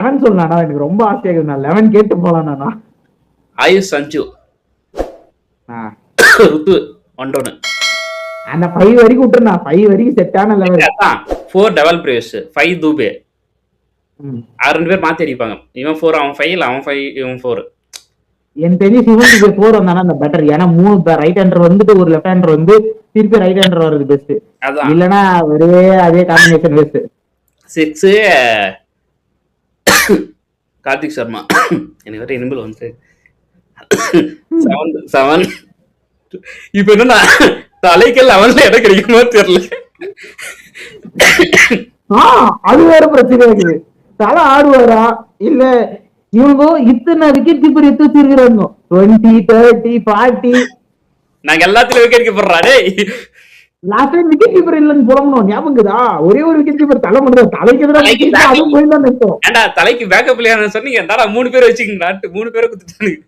Eleven சொல்லணா, எனக்கு ரொம்ப ஆசையா இருக்குது. நான் 11 கேட்டு போலாம். ஆயுஷ், சஞ்சு, ருத்து, ஒன்றொன்னு. அந்த 5 வரைக்கும் விட்டுருண்ணா. 5 வரைக்கும் செட்டான லெவல். 4 டெவல் பிரேஸ், 5 தூபே. 2 பேர் மாத்தி அடிப்பாங்க. இவன் 4, அவன் 5, இல்ல அவன் 5, இவன் 4. எனக்கு தெரிஞ்சு சிவன் 4 வந்தானா அந்த பெட்டர். ஏன்னா 3 ரைட் ஹேண்டர் வந்துட்டு ஒரு லெஃப்ட் ஹேண்டர் வந்து திருப்பி ரைட் ஹேண்டர் வருது பெஸ்ட். இல்லனா ஒரே அதே காம்பினேஷன் வேஸ்ட். 6 கார்த்திக் சர்மா. எனக்கு வேற இனிமேல் வந்து 7 இப்ப என்ன தலைக்கு 11ல இடம் கிடைக்குமோ தெரியல. அது வேற பிரச்சனை இருக்குது. தலை ஆடுவாரா இல்ல இவங்க இத்தனை விக்கெட் கீப்பர் எடுத்து வச்சிருக்கிறாங்க. 20, 30, 40. நாங்க எல்லாத்துலயும் விக்கெட் கீப்பர் ராடே. லாஸ்ட் டைம் விக்கெட் கீப்பர் இல்லன்னு புலம்பணும். ஞாபகம்தா? ஒரே ஒரு விக்கெட் கீப்பர் தலை மட்டும். தலைக்கு எதிராக அதுவும் போய் தான் நிறுத்தோம். ஏண்டா தலைக்கு பேக்கப் பிளேயர் சொன்னீங்க. 3 பேர் வச்சுக்கிங்க. 3 பேரை குடுத்துட்டானுங்க.